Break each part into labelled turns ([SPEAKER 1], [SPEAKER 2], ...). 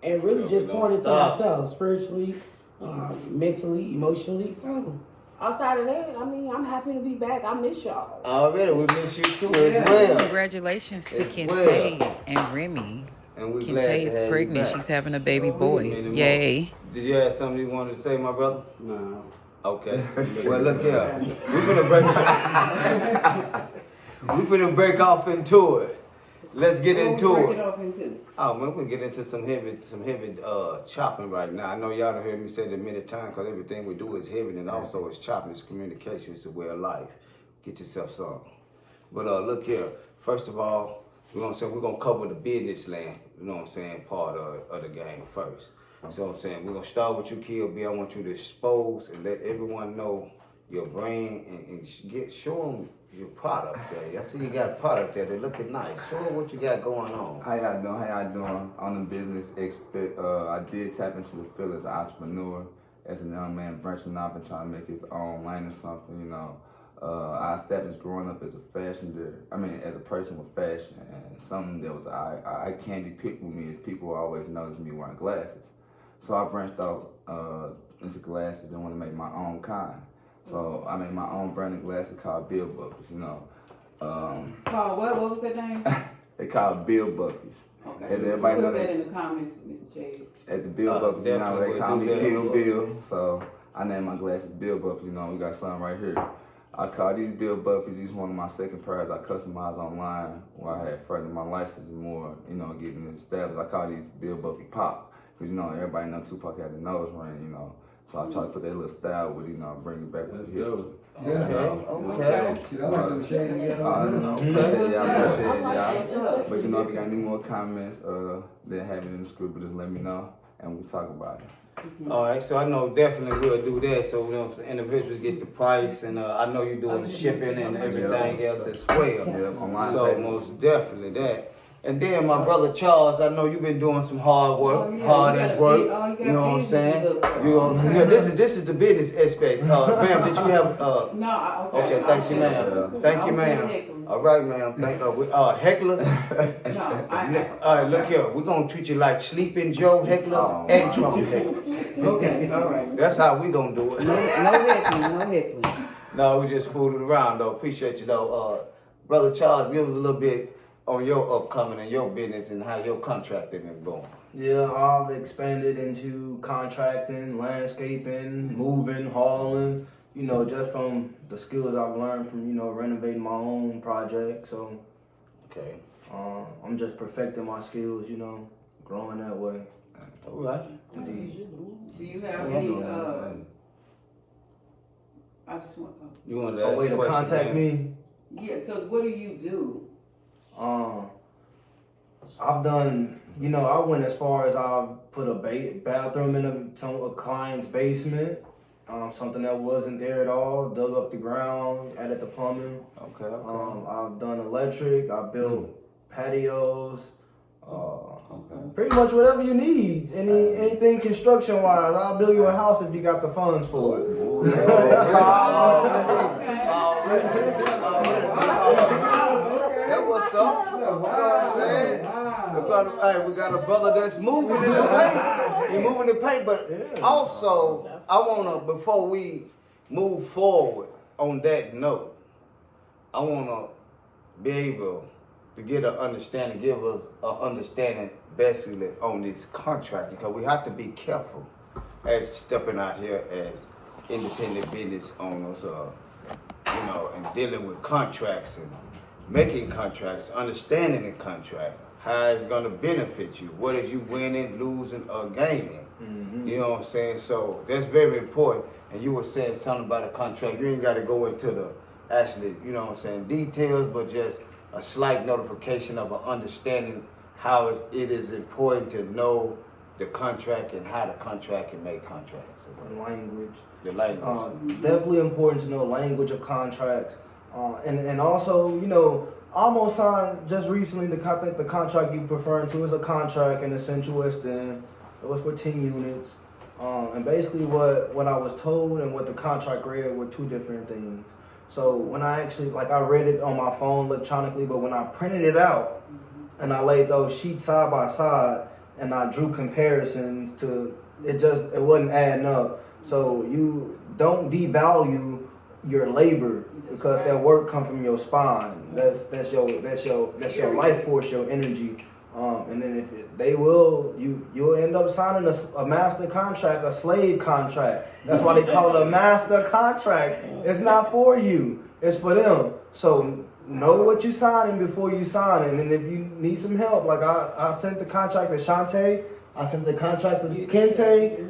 [SPEAKER 1] and really just pouring into ourselves spiritually, mentally, emotionally. So outside of that, I mean, I'm happy to be back. I miss y'all.
[SPEAKER 2] Already, we miss you too as well.
[SPEAKER 3] Congratulations to Kenta and Remy.
[SPEAKER 2] And we
[SPEAKER 3] Kenta is pregnant. She's having a baby boy. Yay.
[SPEAKER 2] Did you have something you wanted to say, my brother?
[SPEAKER 4] No.
[SPEAKER 2] Okay. Well, look here. We're gonna break off into it. Let's get into it. Oh man, we'll get into some heavy chopping right now. I know y'all done heard me say that many times because everything we do is heavy and also it's chopping. It's communication. It's a way of life. Get yourself some. But look here. First of all, we're gonna cover the business land. You know what I'm saying? Part of the game first. So I'm saying we're gonna start with you, Kilbil. I want you to expose and let everyone know your brand and show them your product there. I see you got a product there. They're looking nice. Show them what you got going on.
[SPEAKER 4] How y'all doing? On the business expert, I did tap into the field as an entrepreneur, as a young man branching off and trying to make his own lane or something. You know, I established growing up as a as a person with fashion, and something that was I candy picked with me is people always noticed me wearing glasses. So I branched out into glasses and want to make my own kind. So I made my own brand of glasses called Bill Buckles, you know.
[SPEAKER 5] Called what? What was that name?
[SPEAKER 4] They called Bill Buckles.
[SPEAKER 5] Okay.
[SPEAKER 4] As everybody
[SPEAKER 5] put
[SPEAKER 4] know
[SPEAKER 5] that in the comments, Mr. J.
[SPEAKER 4] At the Bill Buckles, you know, they call me Kilbil. So I named my glasses Bill Buckles, you know, we got something right here. I call these Bill Buckles, these one of my second pairs I customized online where I had further my license and more, you know, getting it established. I call these Bill Bucky Pop. Because, you know, everybody know Tupac had the nose ring, you know. So I try to put that little style with, you know, bring it back with the history.
[SPEAKER 2] Okay.
[SPEAKER 4] But, you know, if you got any more comments, then have it in the script, just let me know, and we'll talk about it.
[SPEAKER 2] All right, so I know definitely we'll do that. So you know, the individuals get the price, and I know you're doing the shipping and everything else as well. So most definitely that. And then my brother Charles, I know you've been doing some hard work, hard at work. You know what I'm saying? You know what I'm saying? Yeah, this is the business aspect. Ma'am, did you have?
[SPEAKER 5] No.
[SPEAKER 2] Okay, thank you, ma'am. Thank you, ma'am. All right, ma'am. Thank hecklers.
[SPEAKER 5] No,
[SPEAKER 2] all right, look here. We're gonna treat you like Sleeping Joe hecklers and Trump hecklers.
[SPEAKER 5] Okay, all right.
[SPEAKER 2] That's how we gonna do it.
[SPEAKER 5] No heckling.
[SPEAKER 2] No, we just fooling around though. Appreciate you though. Brother Charles, give us a little bit on your upcoming and your business and how your contracting is going.
[SPEAKER 6] Yeah, I've expanded into contracting, landscaping, moving, hauling, you know, just from the skills I've learned from, you know, renovating my own project. So,
[SPEAKER 2] okay.
[SPEAKER 6] I'm just perfecting my skills, you know, growing that way.
[SPEAKER 2] All right.
[SPEAKER 6] Indeed.
[SPEAKER 5] Do you have any, I just want,
[SPEAKER 2] you want to
[SPEAKER 6] a
[SPEAKER 2] ask
[SPEAKER 6] way to
[SPEAKER 2] question,
[SPEAKER 6] contact
[SPEAKER 2] man?
[SPEAKER 6] me?
[SPEAKER 5] yeah, so what do you do?
[SPEAKER 6] I've done, you know, I went as far as I've put a bathroom in a client's basement, something that wasn't there at all, dug up the ground, added the plumbing.
[SPEAKER 2] Okay.
[SPEAKER 6] I've done electric, I built patios, pretty much whatever you need. Anything construction wise, I'll build you a house if you got the funds for it.
[SPEAKER 2] That's what's up. You know what I'm saying? We got a brother that's moving in the paint. He's moving the paint, but also I wanna, before we move forward on that note, I wanna be able to get an understanding, give us an understanding basically on this contract, because we have to be careful as stepping out here as independent business owners, you know, and dealing with contracts and making contracts, understanding the contract, how it's gonna benefit you, what is you winning, losing, or gaining. Mm-hmm. You know what I'm saying? So that's very important. And you were saying something about a contract. You ain't gotta go into the actually, you know what I'm saying, details, but just a slight notification of an understanding how it is important to know the contract and how the contract can make contracts. The language.
[SPEAKER 6] Definitely important to know language of contracts. And also, you know, I almost signed just recently the contract you referring to is a contract in the Central West End. It was for 10 units. And basically what I was told and what the contract read were two different things. So when I actually, I read it on my phone electronically, but when I printed it out and I laid those sheets side by side, and I drew comparisons to it wasn't adding up. So you don't devalue your labor because that work come from your spine. That's your life force, your energy. And then you'll end up signing a master contract, a slave contract. That's why they call it a master contract. It's not for you, it's for them. So know what you're signing before you sign it. And if you need some help, like I sent the contract to Shantae, I sent the contract to Kenta.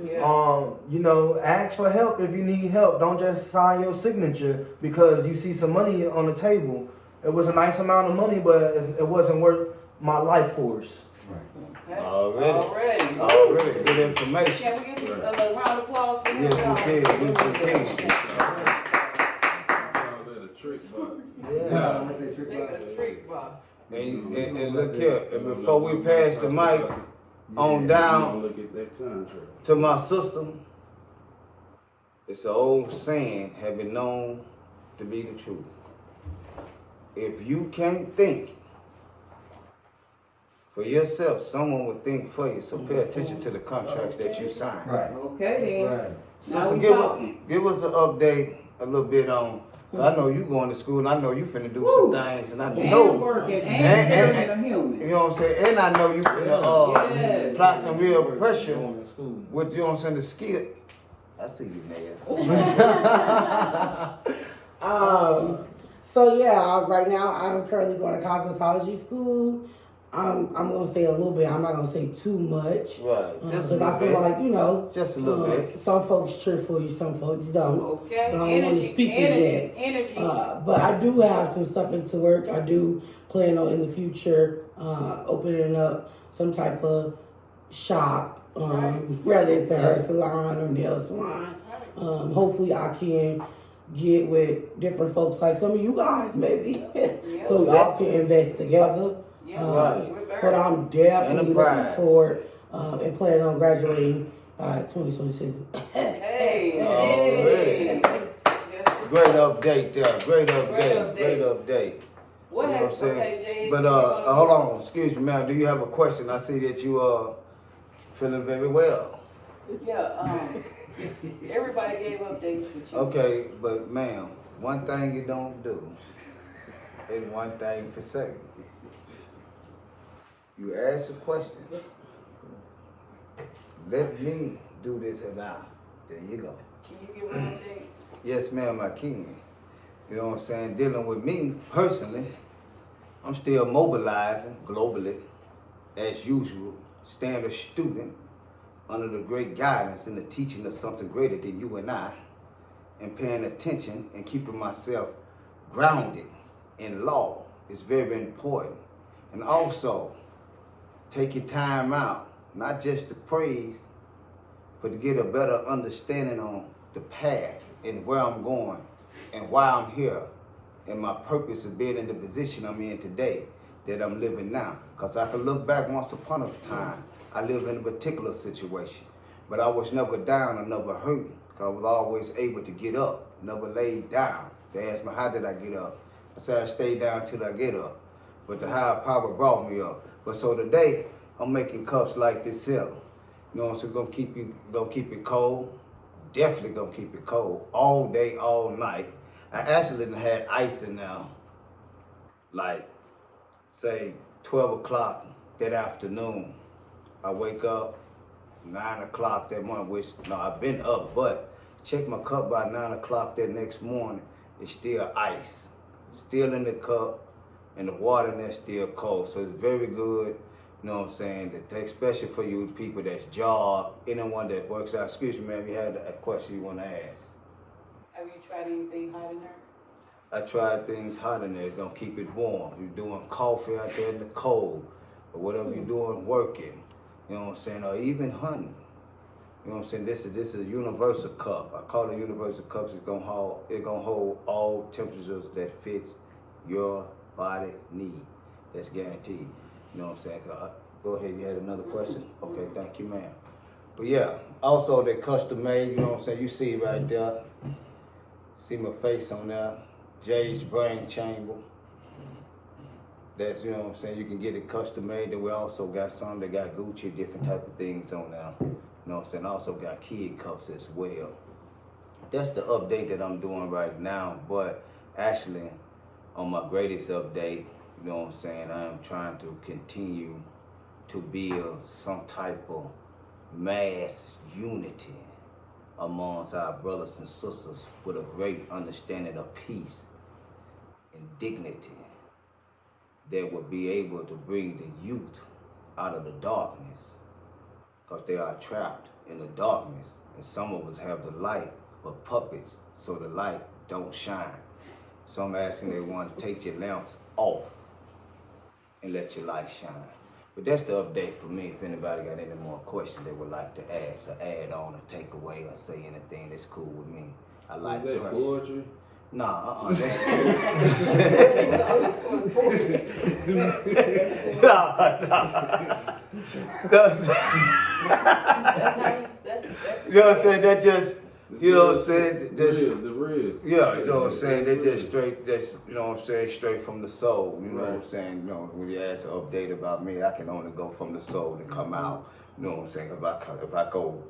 [SPEAKER 6] Ask for help if you need help. Don't just sign your signature because you see some money on the table. It was a nice amount of money, but it wasn't worth my life force.
[SPEAKER 5] Okay.
[SPEAKER 2] Already. Good information.
[SPEAKER 5] Can we get a round of applause for him?
[SPEAKER 2] Yes, we can.
[SPEAKER 6] Yeah.
[SPEAKER 2] And look here, and before we pass the mic on down to my sister, it's an old saying, have been known to be the truth. If you can't think for yourself, someone will think for you. So pay attention to the contracts that you sign.
[SPEAKER 6] Right.
[SPEAKER 5] Okay then.
[SPEAKER 6] Right.
[SPEAKER 2] Sister, give us an update a little bit on. I know you going to school, and I know you finna do some things, and I know.
[SPEAKER 5] And working and a human.
[SPEAKER 2] You know what I'm saying? And I know you finna apply some real pressure
[SPEAKER 6] Going to school.
[SPEAKER 2] with, you know what I'm saying, the skill. I see you, nails.
[SPEAKER 1] So yeah, right now I'm currently going to cosmetology school. I'm gonna say a little bit. I'm not gonna say too much.
[SPEAKER 2] Right. Just a
[SPEAKER 1] Because I
[SPEAKER 2] little
[SPEAKER 1] feel
[SPEAKER 2] bit.
[SPEAKER 1] like,
[SPEAKER 2] Just a little bit.
[SPEAKER 1] some folks cheer for you, some folks don't.
[SPEAKER 5] Okay.
[SPEAKER 1] So I don't want to speak to that.
[SPEAKER 5] Energy.
[SPEAKER 1] But I do have some stuff into work. I do plan on in the future opening up some type of shop, whether it's a hair salon or nail salon. Hopefully I can get with different folks like some of you guys maybe, so y'all can invest together. But I'm definitely looking forward and planning on graduating by 2022.
[SPEAKER 5] Hey.
[SPEAKER 2] Great update there. Great update.
[SPEAKER 5] What
[SPEAKER 2] You know
[SPEAKER 5] happened?
[SPEAKER 2] what I'm saying?
[SPEAKER 5] Okay, Jay.
[SPEAKER 2] But hold on, excuse me, ma'am. Do you have a question? I see that you are feeling very well.
[SPEAKER 5] Yeah. Everybody gave updates with you.
[SPEAKER 2] Okay, but ma'am, one thing you don't do, and one thing for certain. You ask a question. Let me do this and now. There you go.
[SPEAKER 5] Can you give an update?
[SPEAKER 2] Yes, ma'am, I can. You know what I'm saying? Dealing with me personally, I'm still mobilizing globally, as usual, staying a student under the great guidance and the teaching of something greater than you and I, and paying attention and keeping myself grounded in law is very important. And also, take your time out, not just to praise, but to get a better understanding on the path and where I'm going and why I'm here and my purpose of being in the position I'm in today that I'm living now. Because I can look back once upon a time, I lived in a particular situation, but I was never down or never hurt. I was always able to get up, never laid down. They asked me, how did I get up? I said, I stayed down till I get up. But the higher power brought me up. But so today, I'm making cups like this here. You know, so gonna keep it cold. Definitely gonna keep it cold all day, all night. I actually done had ice in there, like, say, 12 o'clock that afternoon. I wake up 9 o'clock that morning, which, no, I've been up, but check my cup by 9 o'clock that next morning, it's still ice. Still in the cup, and the water in there still cold. So it's very good, you know what I'm saying, to take, especially for you people that's job, anyone that works out. Excuse me, ma'am, you had a question you want to ask.
[SPEAKER 5] Have you tried anything hot in there?
[SPEAKER 2] I tried things hot in there, it's gonna keep it warm. You're doing coffee out there in the cold, or whatever you're doing working, you know what I'm saying, or even hunting. You know what I'm saying? This is a universal cup. I call it universal cups. It's gonna hold all temperatures that fits your body need. That's guaranteed. You know what I'm saying? Go ahead. You had another question? Okay, thank you, ma'am. But yeah, also they're custom made. You know what I'm saying? You see right there. See my face on there. Jay's Brain Chamber. that's, you know what I'm saying, you can get it custom made. Then we also got some that got Gucci, different type of things on there. You know what I'm saying? Also got kid cups as well. That's the update that I'm doing right now. But actually, on my greatest update, you know what I'm saying, I am trying to continue to build some type of mass unity amongst our brothers and sisters with a great understanding of peace and dignity that will be able to bring the youth out of the darkness, because they are trapped in the darkness, and some of us have the light but puppets, so the light don't shine. So I'm asking everyone to take your lamps off and let your light shine. But that's the update for me. If anybody got any more questions they would like to ask or add on or take away or say anything, that's cool with me. I like
[SPEAKER 7] that
[SPEAKER 2] questions.
[SPEAKER 7] poetry?
[SPEAKER 2] Nah,
[SPEAKER 5] That's how
[SPEAKER 2] you know what I'm saying? That just, you know what I'm saying? Just,
[SPEAKER 7] The real.
[SPEAKER 2] yeah, you know what I'm saying? They just straight, that's, you know what I'm saying, straight from the soul. You know what I'm
[SPEAKER 7] Right.
[SPEAKER 2] saying? You know, when you ask an update about me, I can only go from the soul to come out. You know what I'm saying? If I go,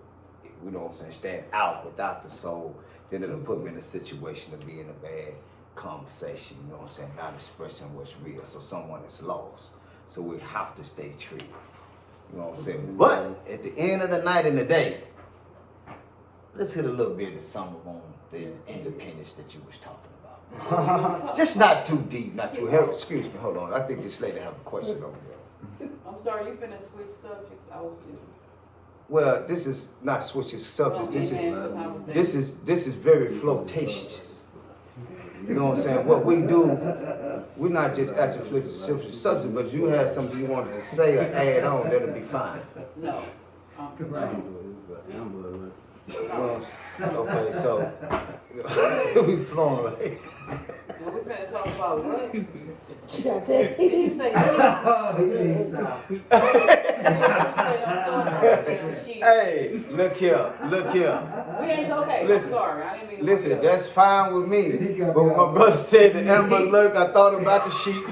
[SPEAKER 2] you know what I'm saying, stand out without the soul, then it'll put me in a situation to be in a bad conversation, you know what I'm saying, not expressing what's real. So someone is lost. So we have to stay true. You know what I'm saying? But at the end of the night and the day, let's hit a little bit of something on the independence that you was talking about. Just not too deep, not too heavy. Excuse me, hold on. I think this lady have a question over here.
[SPEAKER 5] I'm sorry, you finna switch subjects. I was just.
[SPEAKER 2] Well, this is not switching subjects. This is very flirtatious. You know what I'm saying? What we do, we're not just actually flipping subjects, but if you had something you wanted to say or add on, that'll be fine.
[SPEAKER 5] No.
[SPEAKER 2] Okay, so we flowing right.
[SPEAKER 5] And we finna talk about what?
[SPEAKER 1] She got that.
[SPEAKER 5] You say
[SPEAKER 2] Hey, look here.
[SPEAKER 5] We ain't okay.
[SPEAKER 2] Listen,
[SPEAKER 5] I'm sorry. I didn't mean to
[SPEAKER 2] Listen,
[SPEAKER 5] fuck it up.
[SPEAKER 2] that's fine with me. But when my brother said the Amber Alert, I thought about the sheep.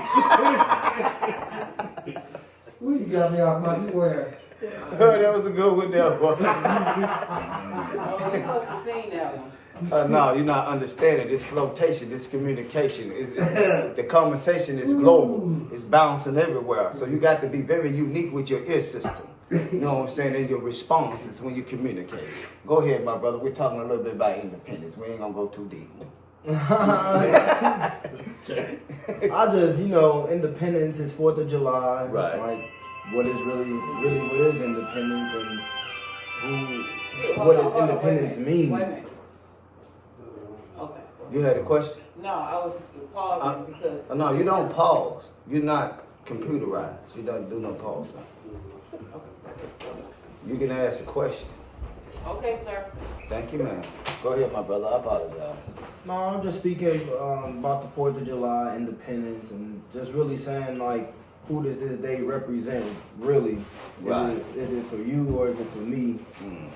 [SPEAKER 8] You got me off my square.
[SPEAKER 2] That was a good one there, boy.
[SPEAKER 5] Oh, you must have seen that one.
[SPEAKER 2] No, you're not understanding. This flotation, this communication, the conversation is global. It's bouncing everywhere. So you got to be very unique with your ear system. You know what I'm saying? And your responses when you communicate. Go ahead, my brother. We're talking a little bit about independence. We ain't gonna go too deep.
[SPEAKER 6] I just, you know, independence is 4th of July.
[SPEAKER 2] Right.
[SPEAKER 6] Like, what is really what is independence and
[SPEAKER 5] Hold
[SPEAKER 6] what
[SPEAKER 5] on,
[SPEAKER 6] does
[SPEAKER 5] hold on,
[SPEAKER 6] independence
[SPEAKER 5] wait a
[SPEAKER 6] mean?
[SPEAKER 5] minute. Okay.
[SPEAKER 2] You had a question?
[SPEAKER 5] No, I was pausing because.
[SPEAKER 2] No, you don't pause. You're not computerized. You don't do no pausing. You can ask a question.
[SPEAKER 5] Okay, sir.
[SPEAKER 2] Thank you, man. Go ahead, my brother. I apologize.
[SPEAKER 6] No, I'm just speaking about the 4th of July, independence, and just really saying, like, who does this day represent, really?
[SPEAKER 2] Right.
[SPEAKER 6] Is it for you or is it for me?
[SPEAKER 2] Mm.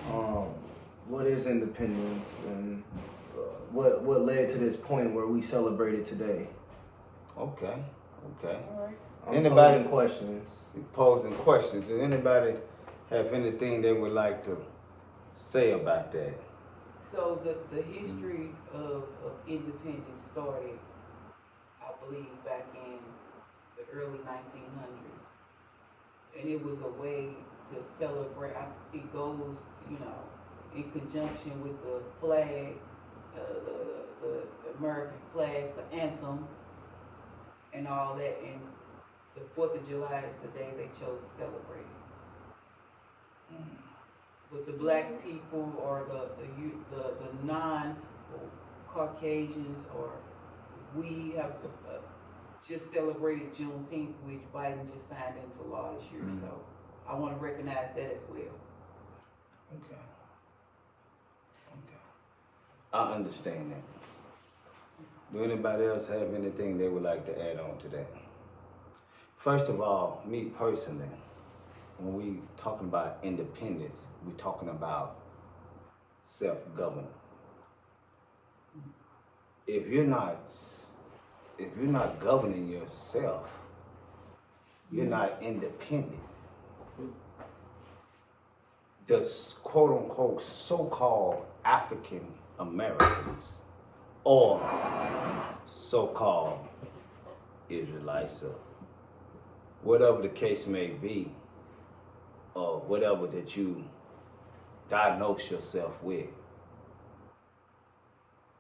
[SPEAKER 6] What is independence and what led to this point where we celebrate it today?
[SPEAKER 2] Okay.
[SPEAKER 5] All right.
[SPEAKER 2] Anybody-
[SPEAKER 6] Posing questions?
[SPEAKER 2] Posing questions. Does anybody have anything they would like to say about that?
[SPEAKER 5] So the history of independence started, I believe, back in the early 1900s. And it was a way to celebrate. It goes, you know, in conjunction with the flag, the American flag, the anthem, and all that. And the 4th of July is the day they chose to celebrate it. With the black people or the non-Caucasians, or we have just celebrated Juneteenth, which Biden just signed into law this year.
[SPEAKER 2] Mm-hmm.
[SPEAKER 5] So I want to recognize that as well.
[SPEAKER 2] Okay. I understand that. Do anybody else have anything they would like to add on to that? First of all, me personally, when we talking about independence, we're talking about self-government. If you're not governing yourself, You're not independent. The quote unquote so-called African Americans or so-called Israelites or whatever the case may be, or whatever that you diagnose yourself with,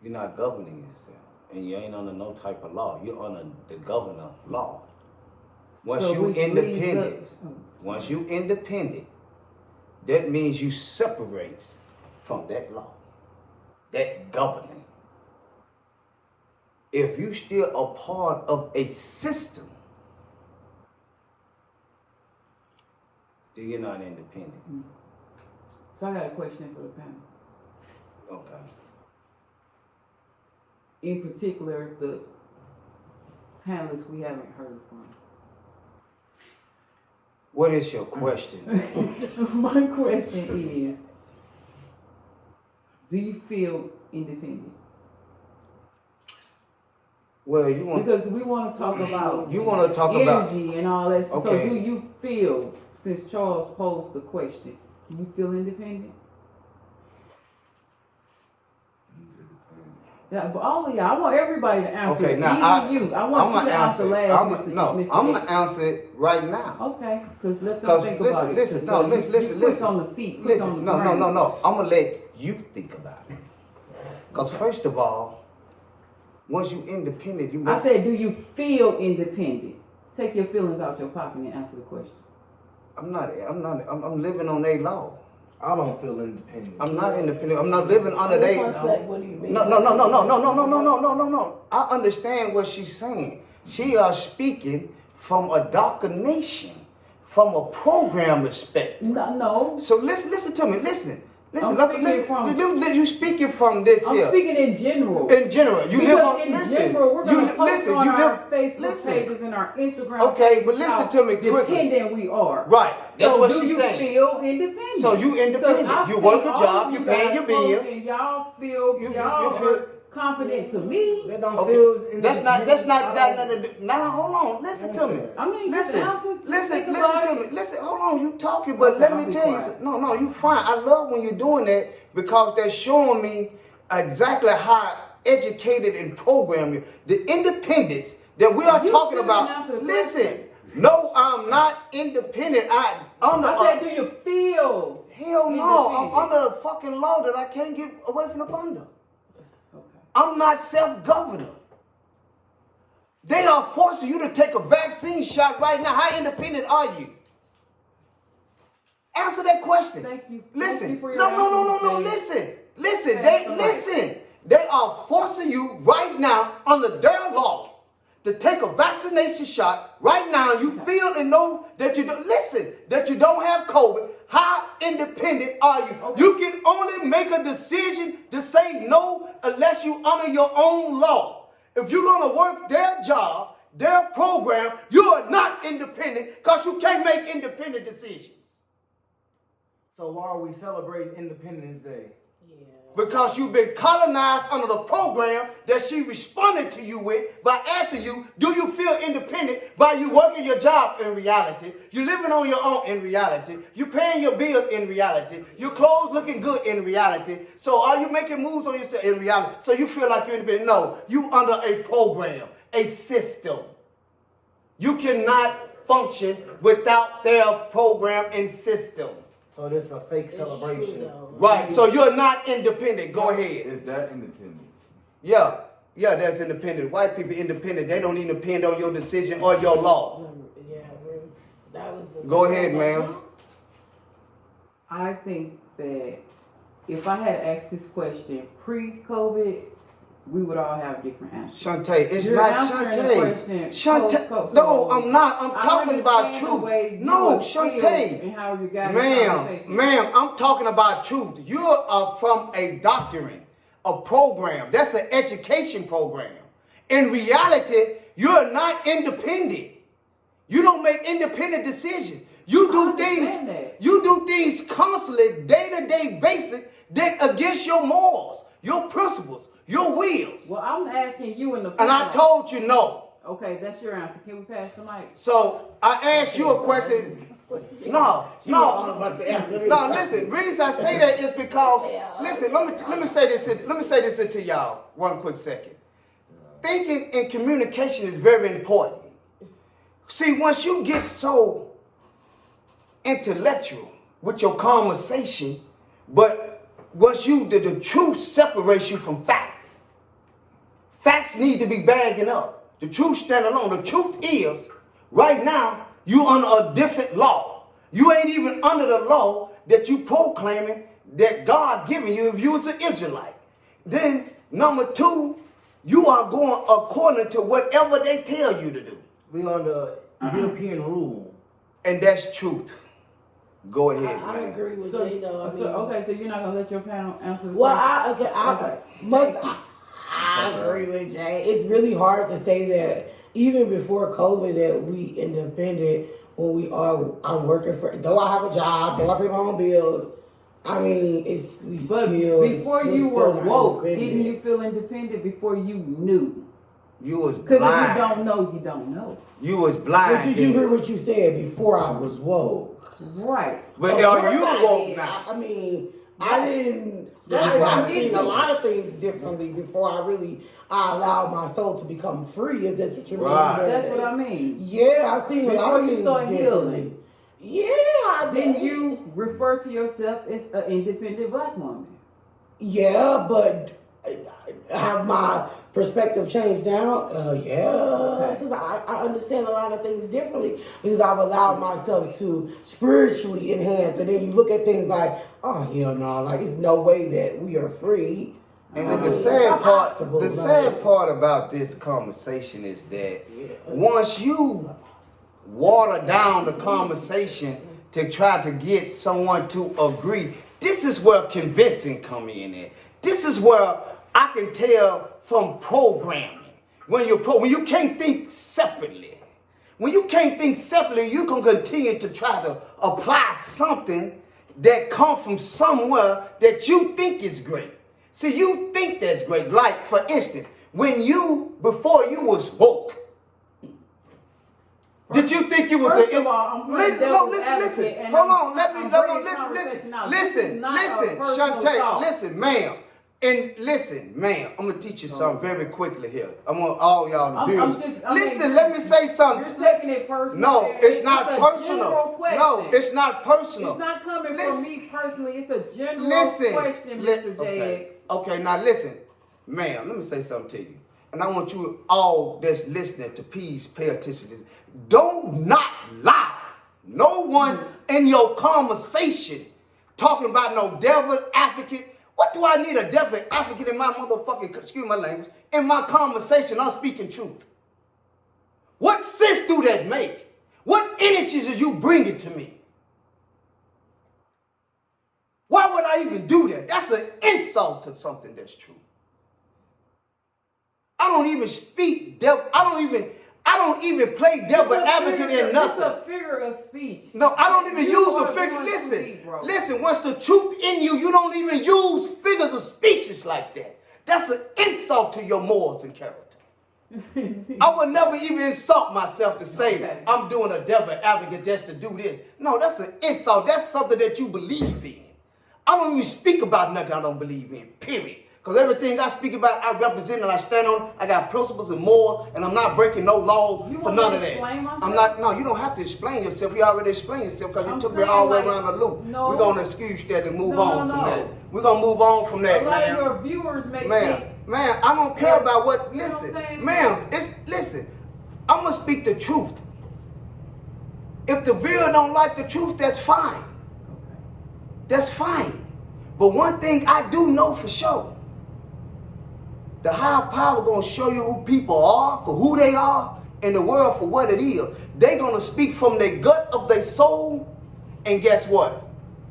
[SPEAKER 2] you're not governing yourself. And you ain't under no type of law. You're under the governor law. Once you independent, that means you separate from that law, that governing. If you still a part of a system, then you're not independent.
[SPEAKER 5] So I got a question for the panel.
[SPEAKER 2] Okay.
[SPEAKER 5] In particular, the panelists we haven't heard from.
[SPEAKER 2] What is your question?
[SPEAKER 5] My question is, do you feel independent?
[SPEAKER 2] Well, you want
[SPEAKER 5] Because we want to talk about
[SPEAKER 2] energy
[SPEAKER 5] and all that.
[SPEAKER 2] Okay.
[SPEAKER 5] So do you feel, since Charles posed the question, do you feel independent? Yeah, but all of y'all, I want everybody to answer.
[SPEAKER 2] Okay,
[SPEAKER 5] it.
[SPEAKER 2] now
[SPEAKER 5] Even you. I want you to answer last.
[SPEAKER 2] I'm
[SPEAKER 5] Mr.
[SPEAKER 2] gonna
[SPEAKER 5] X.
[SPEAKER 2] answer it right now.
[SPEAKER 5] Okay, because let them think about it.
[SPEAKER 2] Listen,
[SPEAKER 5] Quick on the feet. Quick on the brain.
[SPEAKER 2] No. I'm gonna let you think about it. Because first of all, once you independent, you.
[SPEAKER 5] I said, do you feel independent? Take your feelings out your pocket and answer the question.
[SPEAKER 2] I'm living on their law.
[SPEAKER 6] I don't feel independent.
[SPEAKER 2] I'm not independent. I'm not living under their.
[SPEAKER 1] What do you mean?
[SPEAKER 2] No. I understand what she's saying. She is speaking from a darker nation, from a program perspective.
[SPEAKER 5] No.
[SPEAKER 2] So listen to me. Listen. You speaking from this
[SPEAKER 5] I'm
[SPEAKER 2] here.
[SPEAKER 5] speaking in general.
[SPEAKER 2] In general, you
[SPEAKER 5] Because
[SPEAKER 2] live on.
[SPEAKER 5] in
[SPEAKER 2] Listen.
[SPEAKER 5] general, we're going to post
[SPEAKER 2] listen.
[SPEAKER 5] on
[SPEAKER 2] You
[SPEAKER 5] our
[SPEAKER 2] live.
[SPEAKER 5] Facebook
[SPEAKER 2] Listen.
[SPEAKER 5] pages and our Instagram.
[SPEAKER 2] Okay,
[SPEAKER 5] pages
[SPEAKER 2] but listen
[SPEAKER 5] how
[SPEAKER 2] to me quickly.
[SPEAKER 5] dependent we are.
[SPEAKER 2] Right. That's
[SPEAKER 5] so
[SPEAKER 2] what
[SPEAKER 5] do
[SPEAKER 2] she's
[SPEAKER 5] you
[SPEAKER 2] saying.
[SPEAKER 5] feel independent?
[SPEAKER 2] So you independent.
[SPEAKER 5] Because I
[SPEAKER 2] You work
[SPEAKER 5] see
[SPEAKER 2] a
[SPEAKER 5] all
[SPEAKER 2] job.
[SPEAKER 5] of
[SPEAKER 2] You
[SPEAKER 5] you
[SPEAKER 2] paying
[SPEAKER 5] guys
[SPEAKER 2] your bills.
[SPEAKER 5] And y'all feel
[SPEAKER 2] You
[SPEAKER 5] y'all
[SPEAKER 2] feel-
[SPEAKER 5] are confident to me.
[SPEAKER 6] They don't
[SPEAKER 2] Okay.
[SPEAKER 6] feel
[SPEAKER 2] That's not
[SPEAKER 6] independent.
[SPEAKER 2] got nothing to do. Now hold on. Listen to me.
[SPEAKER 5] I mean,
[SPEAKER 2] Listen
[SPEAKER 5] listen
[SPEAKER 2] to me. Listen, hold on. You talking, but
[SPEAKER 5] Okay,
[SPEAKER 2] let
[SPEAKER 5] I'll
[SPEAKER 2] me
[SPEAKER 5] be
[SPEAKER 2] tell you
[SPEAKER 5] quiet.
[SPEAKER 2] something. No, you fine. I love when you're doing that because they're showing me exactly how educated and programmed you. The independence that we are
[SPEAKER 5] You
[SPEAKER 2] talking
[SPEAKER 5] shouldn't answer
[SPEAKER 2] about.
[SPEAKER 5] the
[SPEAKER 2] Listen,
[SPEAKER 5] question.
[SPEAKER 2] no, I'm not independent.
[SPEAKER 5] I said, do you feel?
[SPEAKER 2] Hell no. I'm
[SPEAKER 5] independent?
[SPEAKER 2] under a fucking law that I can't get away from up under.
[SPEAKER 5] Okay.
[SPEAKER 2] I'm not self-governor. They are forcing you to take a vaccine shot right now. How independent are you? Answer that question.
[SPEAKER 5] Thank you.
[SPEAKER 2] Listen.
[SPEAKER 5] Thank you for your
[SPEAKER 2] No.
[SPEAKER 5] answer.
[SPEAKER 2] Listen.
[SPEAKER 5] That's
[SPEAKER 2] Listen. They are forcing you right now under their law to take a vaccination shot right now. You feel and know that you don't that you don't have COVID. How independent are you?
[SPEAKER 5] Okay.
[SPEAKER 2] You can only make a decision to say no unless you honor your own law. If you're gonna work their job, their program, you are not independent because you can't make independent decisions.
[SPEAKER 6] So why are we celebrating Independence Day?
[SPEAKER 2] Because you've been colonized under the program that she responded to you with by asking you, do you feel independent by you working your job in reality? You living on your own in reality. You paying your bills in reality. Your clothes looking good in reality. So are you making moves on yourself in reality? So you feel like you're independent? No, you under a program, a system. You cannot function without their program and system.
[SPEAKER 6] So this is a fake celebration.
[SPEAKER 2] Right, so you're not independent. Go ahead.
[SPEAKER 4] Is that independence?
[SPEAKER 2] Yeah, that's independent. White people independent. They don't even depend on your decision or your law.
[SPEAKER 1] Yeah, that was.
[SPEAKER 2] Go ahead, ma'am.
[SPEAKER 5] I think that if I had asked this question pre-COVID, we would all have different answers.
[SPEAKER 2] Shantae, it's
[SPEAKER 5] You're
[SPEAKER 2] not
[SPEAKER 5] answering the
[SPEAKER 2] Shantae.
[SPEAKER 5] question
[SPEAKER 2] Shantae,
[SPEAKER 5] post-COVID.
[SPEAKER 2] no, I'm not. I'm
[SPEAKER 5] I
[SPEAKER 2] talking about
[SPEAKER 5] understand the way
[SPEAKER 2] truth.
[SPEAKER 5] you
[SPEAKER 2] No,
[SPEAKER 5] would feel
[SPEAKER 2] Shantae.
[SPEAKER 5] and how you got in the conversation.
[SPEAKER 2] Ma'am, I'm talking about truth. You are from a doctrine, a program. That's an education program. In reality, you're not independent. You don't make independent decisions. You do things constantly, day-to-day basis that against your morals, your principles, your wills.
[SPEAKER 5] Well, I'm asking you in the
[SPEAKER 2] And I told you no.
[SPEAKER 5] Okay, that's your answer. Can we pass the mic?
[SPEAKER 2] So I asked you a question. No. Listen. Reason I say that is because listen. Let me say this. Let me say this to y'all. One quick second. Thinking and communication is very important. See, once you get so intellectual with your conversation, but once the truth separates you from facts. Facts need to be bagging up. The truth stand alone. The truth is, right now, you under a different law. You ain't even under the law that you proclaiming that God given you if you was an Israelite. Then, number two, you are going according to whatever they tell you to do.
[SPEAKER 6] We under European rule.
[SPEAKER 2] And that's truth. Go ahead,
[SPEAKER 1] I
[SPEAKER 2] man.
[SPEAKER 1] agree with
[SPEAKER 5] So,
[SPEAKER 1] Jay though. I mean,
[SPEAKER 5] okay, so you're not gonna let your panel answer the
[SPEAKER 1] well,
[SPEAKER 5] question?
[SPEAKER 1] I agree with Jay. It's really hard to say that even before COVID that we independent when I'm working for, though I have a job, though I pay my own bills. I mean,
[SPEAKER 5] before you were woke, didn't you feel independent before you knew?
[SPEAKER 2] You was
[SPEAKER 5] Because
[SPEAKER 2] blind.
[SPEAKER 5] if you don't know, you don't know.
[SPEAKER 2] You was blind.
[SPEAKER 1] But did you hear what you said before I was woke?
[SPEAKER 5] Right.
[SPEAKER 2] But
[SPEAKER 1] Of
[SPEAKER 2] are
[SPEAKER 1] course
[SPEAKER 2] you
[SPEAKER 1] I
[SPEAKER 2] woke
[SPEAKER 1] did.
[SPEAKER 2] now?
[SPEAKER 1] I mean, I didn't.
[SPEAKER 5] That's what
[SPEAKER 1] I've
[SPEAKER 5] I
[SPEAKER 1] seen
[SPEAKER 5] did.
[SPEAKER 1] a lot of things differently before I allowed my soul to become free. If that's what you mean.
[SPEAKER 2] Right.
[SPEAKER 1] But
[SPEAKER 5] That's what I mean.
[SPEAKER 1] yeah, I've seen a lot
[SPEAKER 5] Before
[SPEAKER 1] of
[SPEAKER 5] you
[SPEAKER 1] things
[SPEAKER 5] start
[SPEAKER 1] differently.
[SPEAKER 5] healing.
[SPEAKER 1] Yeah, I
[SPEAKER 5] Then
[SPEAKER 1] did.
[SPEAKER 5] you refer to yourself as an independent black woman.
[SPEAKER 1] Yeah, but have my perspective changed now? Yeah, because I understand a lot of things differently because I've allowed myself to spiritually enhance. And then you look at things like, oh, hell no, like it's no way that we are free.
[SPEAKER 2] And then the
[SPEAKER 1] It's
[SPEAKER 2] sad
[SPEAKER 1] not
[SPEAKER 2] part,
[SPEAKER 1] possible,
[SPEAKER 2] the
[SPEAKER 1] like-
[SPEAKER 2] sad part about this conversation is that once you water down the conversation to try to get someone to agree, this is where convincing come in at. This is where I can tell from programming. When you can't think separately. When you can't think separately, you can continue to try to apply something that comes from somewhere that you think is great. See, you think that's great. Like, for instance, before you was woke, did you think you was
[SPEAKER 5] First of all, I'm playing devil's
[SPEAKER 2] listen.
[SPEAKER 5] advocate, and
[SPEAKER 2] Hold
[SPEAKER 5] I'm-
[SPEAKER 2] on, let me
[SPEAKER 5] I'm
[SPEAKER 2] listen,
[SPEAKER 5] bringing conversation out. This
[SPEAKER 2] listen,
[SPEAKER 5] is not a
[SPEAKER 2] listen,
[SPEAKER 5] personal
[SPEAKER 2] Shantae,
[SPEAKER 5] thought.
[SPEAKER 2] listen, ma'am. And listen, ma'am, I'm gonna teach you something very quickly here. I want all y'all to listen, let me say something.
[SPEAKER 5] You're taking it personal.
[SPEAKER 2] No,
[SPEAKER 5] and
[SPEAKER 2] it's not
[SPEAKER 5] a
[SPEAKER 2] personal.
[SPEAKER 5] general question.
[SPEAKER 2] No, it's not personal.
[SPEAKER 5] It's not coming
[SPEAKER 2] Listen.
[SPEAKER 5] from me personally. It's a general
[SPEAKER 2] Listen,
[SPEAKER 5] question, Mr. JX.
[SPEAKER 2] Okay, now listen, ma'am, let me say something to you. And I want you all that's listening to please pay attention to this. Don't not lie. No one in your conversation talking about no devil advocate. What do I need a devil advocate in my motherfucking, excuse my language, in my conversation? I'm speaking truth. What sense do that make? What energies are you bringing to me? Why would I even do that? That's an insult to something that's true. I don't even speak devil. I don't even play devil advocate in nothing.
[SPEAKER 5] It's a figure of speech.
[SPEAKER 2] No, I don't even
[SPEAKER 5] You
[SPEAKER 2] use
[SPEAKER 5] are
[SPEAKER 2] a figure.
[SPEAKER 5] going too
[SPEAKER 2] Listen,
[SPEAKER 5] deep, bro.
[SPEAKER 2] listen. Once the truth in you, you don't even use figures of speeches like that. That's an insult to your morals and character. I would never even insult myself to say I'm doing a devil advocate just to do this. No, that's an insult. That's something that you believe in. I don't even speak about nothing I don't believe in, period. Because everything I speak about, I represent and I stand on. I got principles and morals, and I'm not breaking no laws for none of that. I'm not. No, you don't have to explain yourself. You already explained yourself because you took me all the way around the loop.
[SPEAKER 5] No.
[SPEAKER 2] We're gonna excuse that and move
[SPEAKER 5] No,
[SPEAKER 2] on
[SPEAKER 5] no,
[SPEAKER 2] from
[SPEAKER 5] no.
[SPEAKER 2] that. We're gonna move on from that,
[SPEAKER 5] A lot
[SPEAKER 2] man.
[SPEAKER 5] of your viewers may
[SPEAKER 2] Man,
[SPEAKER 5] think.
[SPEAKER 2] man, I don't care about what.
[SPEAKER 5] You know
[SPEAKER 2] Listen,
[SPEAKER 5] what I'm saying?
[SPEAKER 2] ma'am, listen. I'm gonna speak the truth. If the viewer don't like the truth, that's fine. That's fine. But one thing I do know for sure, the higher power gonna show you who people are for who they are and the world for what it is. They gonna speak from the gut of their soul, and guess what?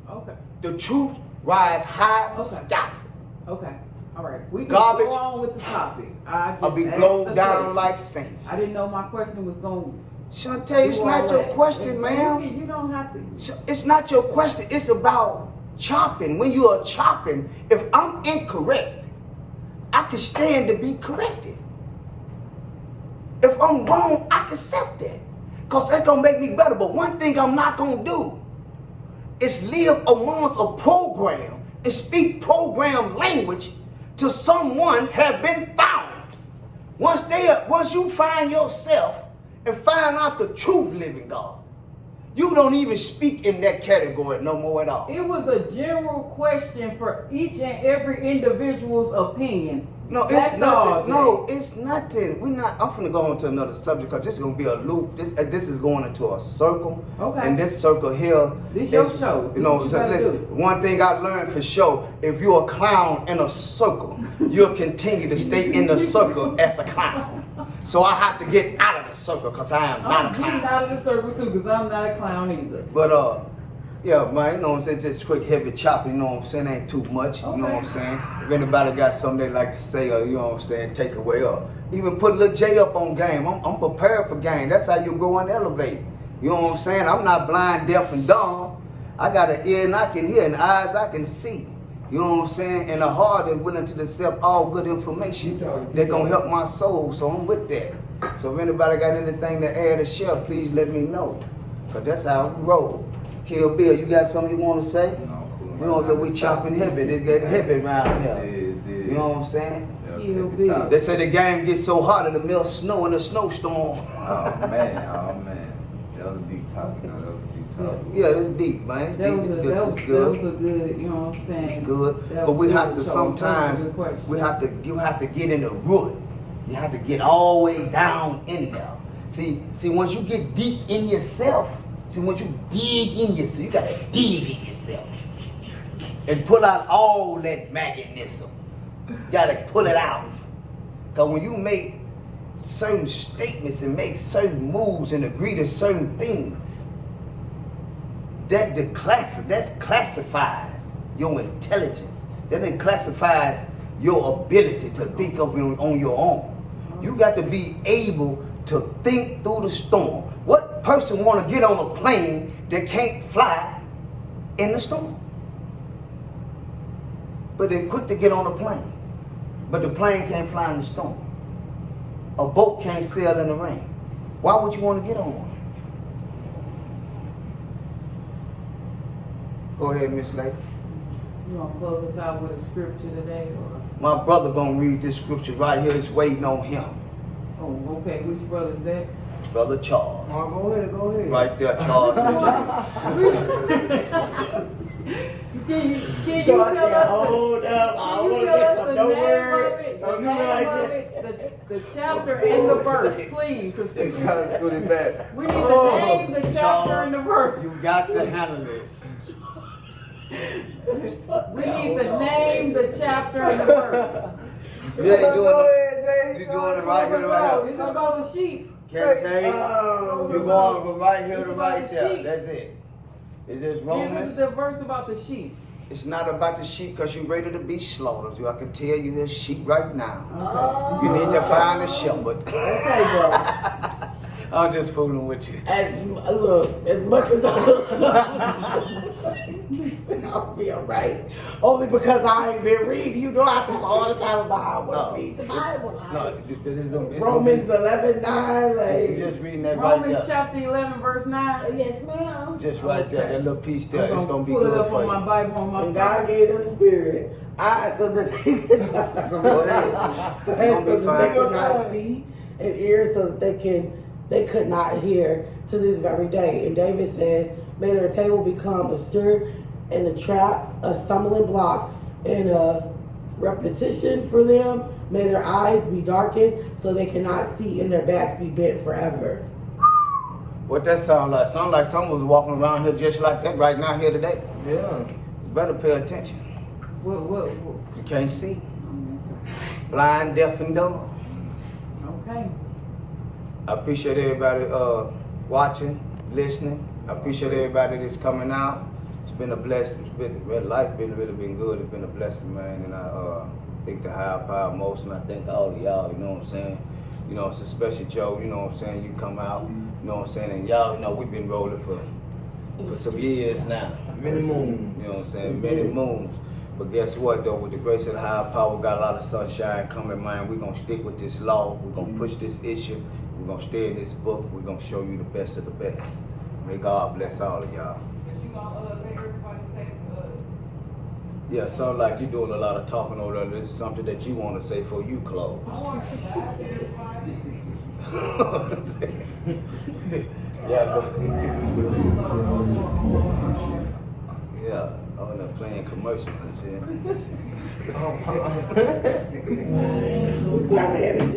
[SPEAKER 5] Okay.
[SPEAKER 2] The truth rise high as a
[SPEAKER 5] Okay.
[SPEAKER 2] scaffold.
[SPEAKER 5] Okay. All right. We can
[SPEAKER 2] Garbage.
[SPEAKER 5] go on with the topic.
[SPEAKER 2] I'll be
[SPEAKER 5] asked
[SPEAKER 2] blown
[SPEAKER 5] the
[SPEAKER 2] down
[SPEAKER 5] question.
[SPEAKER 2] like sand.
[SPEAKER 5] I didn't know my question was going.
[SPEAKER 2] Shantae, it's not your question, ma'am.
[SPEAKER 5] You don't have to.
[SPEAKER 2] It's not your question. It's about chopping. When you are chopping, if I'm incorrect, I can stand to be corrected. If I'm wrong, I can accept that. Because that's going to make me better. But one thing I'm not going to do is live amongst a program and speak program language to someone have been found. Once you find yourself and find out the truth, living God, you don't even speak in that category no more at all.
[SPEAKER 5] It was a general question for each and every individual's opinion.
[SPEAKER 2] No, it's nothing. No, it's nothing. I'm finna go on to another subject because this is gonna be a loop. This is going into a circle.
[SPEAKER 5] Okay.
[SPEAKER 2] And this circle here.
[SPEAKER 5] This your show.
[SPEAKER 2] You know, so listen. One thing I learned for sure: if you're a clown in a circle, you'll continue to stay in the circle as a clown. So I have to get out of the circle because I am not a clown.
[SPEAKER 5] I'm getting out of the circle too because I'm not a clown either.
[SPEAKER 2] But yeah, man, you know what I'm saying? Just quick, heavy chopping, you know what I'm saying? Ain't too much, you know what I'm saying? If anybody got something they like to say or, you know what I'm saying, take away or even put a little J up on game. I'm prepared for game. That's how you grow and elevate. You know what I'm saying? I'm not blind, deaf, and dumb. I got an ear and I can hear and eyes I can see. You know what I'm saying? And a heart that's willing to accept all good information. They're going to help my soul, so I'm with that. So if anybody got anything to add or share, please let me know. Because that's how we roll. Kilbil, you got something you want to say?
[SPEAKER 4] No, cool.
[SPEAKER 2] You know what I'm saying? We chopping heavy. It's getting heavy around here. You know what I'm saying?
[SPEAKER 5] Kilbil.
[SPEAKER 2] They say the game gets so hot in the middle of snow in a snowstorm.
[SPEAKER 4] Oh man. That was a deep topic. That was a deep topic.
[SPEAKER 2] Yeah, it's deep, man. It's
[SPEAKER 5] That
[SPEAKER 2] deep.
[SPEAKER 5] was
[SPEAKER 2] It's
[SPEAKER 5] a
[SPEAKER 2] good. It's good.
[SPEAKER 5] good, you know what I'm saying?
[SPEAKER 2] It's good.
[SPEAKER 5] That
[SPEAKER 2] But
[SPEAKER 5] was
[SPEAKER 2] we
[SPEAKER 5] good.
[SPEAKER 2] have to
[SPEAKER 5] So,
[SPEAKER 2] sometimes,
[SPEAKER 5] that was a good question.
[SPEAKER 2] you have to get in the root. You have to get all the way down in there. See, once you get deep in yourself, once you dig in yourself, you gotta dig in yourself. And pull out all that magnetism. You gotta pull it out. Because when you make certain statements and make certain moves and agree to certain things, that classifies your intelligence. That then classifies your ability to think of on your own. You got to be able to think through the storm. What person want to get on a plane that can't fly in the storm? But they're quick to get on a plane. But the plane can't fly in the storm. A boat can't sail in the rain. Why would you want to get on one? Go ahead, Miss Lake.
[SPEAKER 5] You want to close us out with a scripture today? Or?
[SPEAKER 2] My brother gonna read this scripture right here. It's waiting on him.
[SPEAKER 5] Oh, okay. Which brother is that?
[SPEAKER 2] Brother Charles.
[SPEAKER 6] Oh, go ahead.
[SPEAKER 2] Right there, Charles.
[SPEAKER 5] Can you
[SPEAKER 1] So
[SPEAKER 5] tell
[SPEAKER 1] I said,
[SPEAKER 5] us?
[SPEAKER 1] hold up, I
[SPEAKER 5] Can you
[SPEAKER 1] want to
[SPEAKER 5] tell
[SPEAKER 1] get
[SPEAKER 5] us
[SPEAKER 1] some
[SPEAKER 5] the
[SPEAKER 1] no
[SPEAKER 5] name
[SPEAKER 1] word.
[SPEAKER 5] of it?
[SPEAKER 1] Or
[SPEAKER 5] The
[SPEAKER 1] you
[SPEAKER 5] name
[SPEAKER 1] like
[SPEAKER 5] of
[SPEAKER 1] that.
[SPEAKER 5] it? The chapter and the verse, please. 'Cause
[SPEAKER 4] They trying to scoot it back.
[SPEAKER 5] we need to name the chapter and the verse.
[SPEAKER 2] You got to handle this.
[SPEAKER 5] We need to name the chapter and the verse.
[SPEAKER 2] You ain't doing it. You doing it right here, right
[SPEAKER 5] It's
[SPEAKER 2] now.
[SPEAKER 5] about the sheep.
[SPEAKER 2] Can't tell you.
[SPEAKER 1] Oh,
[SPEAKER 2] You going from right here to
[SPEAKER 5] It's about
[SPEAKER 2] right
[SPEAKER 5] the
[SPEAKER 2] there.
[SPEAKER 5] sheep.
[SPEAKER 2] That's it. It's just
[SPEAKER 5] This
[SPEAKER 2] Romans.
[SPEAKER 5] is the verse about the sheep.
[SPEAKER 2] It's not about the sheep because you're ready to be slaughtered. I can tell you there's sheep right now.
[SPEAKER 5] Okay.
[SPEAKER 2] You need to find a shepherd.
[SPEAKER 5] Okay, bro.
[SPEAKER 2] I'm just fooling with you.
[SPEAKER 1] And look, as much as I'll be alright. Only because I ain't been reading. You know I talk all the time about how I want to read the Bible.
[SPEAKER 2] No, it's
[SPEAKER 1] Romans 11:9, like.
[SPEAKER 2] You're just reading that right
[SPEAKER 5] Romans
[SPEAKER 2] there.
[SPEAKER 5] chapter 11, verse 9.
[SPEAKER 1] Yes, ma'am.
[SPEAKER 2] Just right there,
[SPEAKER 5] Okay.
[SPEAKER 2] that little piece there.
[SPEAKER 5] I'm
[SPEAKER 2] It's gonna be
[SPEAKER 5] pull it
[SPEAKER 2] good
[SPEAKER 5] up
[SPEAKER 2] for
[SPEAKER 5] on my
[SPEAKER 2] you.
[SPEAKER 5] Bible on my
[SPEAKER 1] And God gave them spirit. Eyes so that they could not,
[SPEAKER 2] Go ahead.
[SPEAKER 1] and so
[SPEAKER 2] Be
[SPEAKER 1] that they
[SPEAKER 2] fine.
[SPEAKER 1] could not see, and ears so that they could not hear to this very day. And David says, may their table become a stir and a trap, a stumbling block, and a repetition for them. May their eyes be darkened so they cannot see, and their backs be bent forever.
[SPEAKER 2] What that sound like? Sound like someone was walking around here just like that right now here today.
[SPEAKER 6] Yeah.
[SPEAKER 2] You better pay attention.
[SPEAKER 5] What?
[SPEAKER 2] You can't see. Blind, deaf, and dumb.
[SPEAKER 5] Okay.
[SPEAKER 2] I appreciate everybody watching, listening. I appreciate everybody that's coming out. It's been a blessing. Life been really been good. It's been a blessing, man. And I think the higher power most, and I thank all of y'all. You know what I'm saying? You know, it's especially Joe. You know what I'm saying? You come out. You know what I'm saying? And y'all, you know, we've been rolling for some years now.
[SPEAKER 6] Many moons.
[SPEAKER 2] You know what I'm saying? Many moons. But guess what, though? With the grace of the higher power, we got a lot of sunshine coming, man. We're going to stick with this law. We're going to push this issue. gonna stay in this book. We're gonna show you the best of the best. May God bless all of y'all.
[SPEAKER 5] But you gonna let everybody say,
[SPEAKER 2] Yeah, sound like you're doing a lot of talking over there. This is something that you want to say before you close.
[SPEAKER 5] I want to laugh at everybody.
[SPEAKER 2] Yeah, yeah, I'm there playing commercials and shit.
[SPEAKER 1] We gotta edit